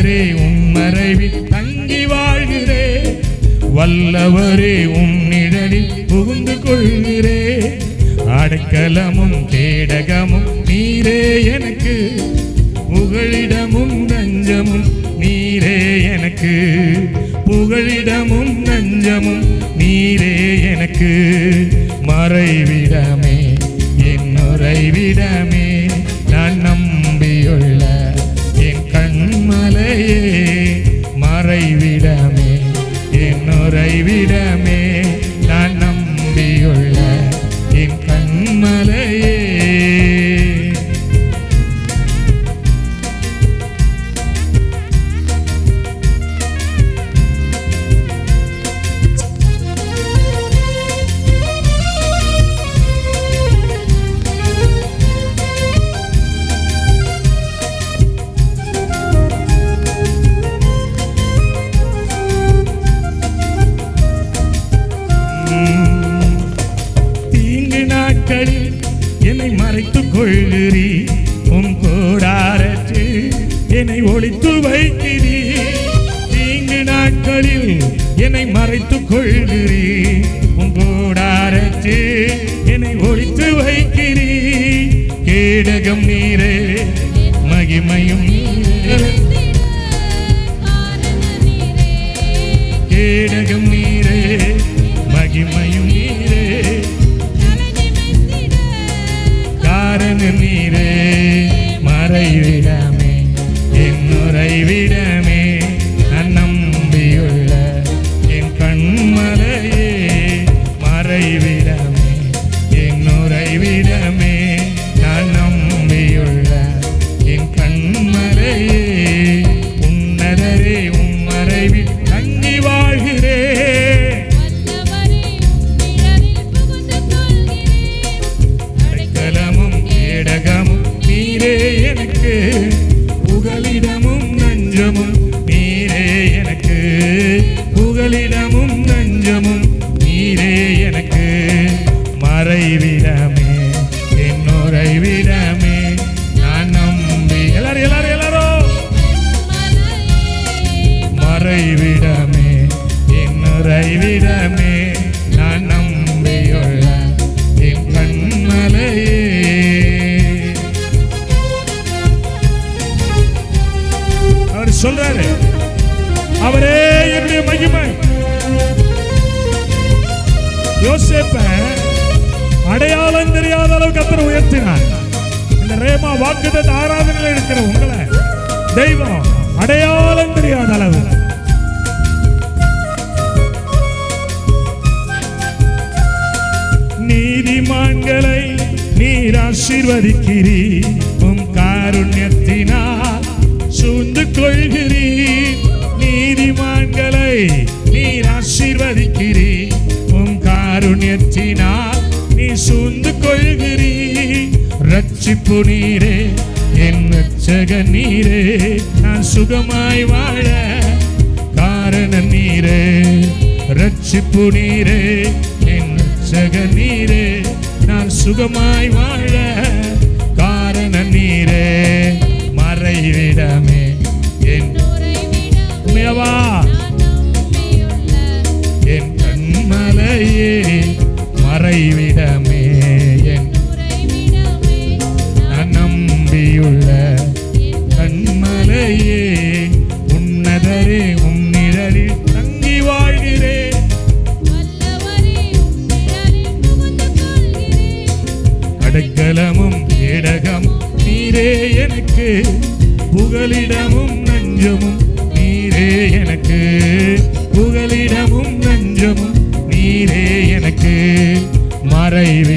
உன்னதரே உன் மறைவில் தங்கி வாழ்கிறேன். வல்லவரே உம் நிழலில் புகுந்து கொள்கிறேன். அடைக்கலமும் கேடகமும் நீரே எனக்கு, புகழிடமும் நஞ்சமும் நீரே எனக்கு, புகழிடமும் நஞ்சமும் நீரே எனக்கு. மறைவிடமே என் உறைவிடமே, நான் நம்பியுள்ள என் கண்மலையே. மறைவிடமே என் உறைவிடமே, நான் நம்பியுள்ள என் கண்மலையே. என்னை மறைத்துக் கொள்கிறீ, உம் கூடாரத்தில் என்னை ஒளித்து வைக்கிறீ. தீங்கு நாட்களில் என்னை மறைத்துக் கொள்கிறீ, உம் கூடாரத்தில் என்னை ஒளித்து வைக்கிறீ. கேடகம் நீரே மகிமையும் நீரே, கேடகம் நீரே மகிமையும் நீரே, நீரே. மறைவிடமே என் உறைவிடமே, நான் நம்பியுள்ள என் கண்மலையே. மறைவிடமே என் உறைவிடமே, நான் நம்பியுள்ள என் கண்மலையே. உன்னதரே உம் மறைவில் தங்கி வாழ்கிறேன். அடைக்கலமும் கேடகமும் நீரே எனக்கு, புகலிடமும் நஞ்சமும் நீரே எனக்கு, புகலிடமும் நஞ்சமும் நீரே எனக்கு. மறைவிடமே என் உறைவிடமே, நான் நம்பி எல்லாரும் மறைவிடமே என் உறைவிடமே, நான் நம்பியுள்ள என் கண்மலையே. சொல்றாரு, அவரே என்னுடைய மகிமை. யோசேப்பை அடையாளம் தெரியாத அளவுக்கு கர்த்தர் உயர்த்தினார். இந்த ரேமா வாக்குத்தத்த ஆராதனையில் இருக்கிற உங்களை தெய்வம் அடையாளம் தெரியாத அளவு நீதிமான்களை நீர் ஆசீர்வதிக்கிறீர். உம் காருண்யத்தினால் சூழ்ந்து கொள்கிறீர். நீதிமான்களை நீர் ஆசீர்வதிக்கிறீர். உம் காருண்யத்தினால் நீ சூழ்ந்து கொள்கிறீர். ரட்சிப்பு நீரே என் ரட்சக நீரே, நான் சுகமாய் வாழ காரணம் நீரே. ரட்சிப்பு நீரே என் ரட்சக நீரே, நான் சுகமாய் வாழ காரணம் நீரே. மறைவிடமே என் மேவா என் கண்மலையே. மறைவிடமே என் நான் நம்பியுள்ள கண்மலையே. உன்னதரே உம் நிழலில் தங்கி வாழ்கிறேன். அடைக்கலமும் கேடகம் நீரே எனக்கு, புகலிடமும் நஞ்சமும் நீரே எனக்கு, புகலிடமும் நஞ்சமும் நீரே எனக்கு. மறைவி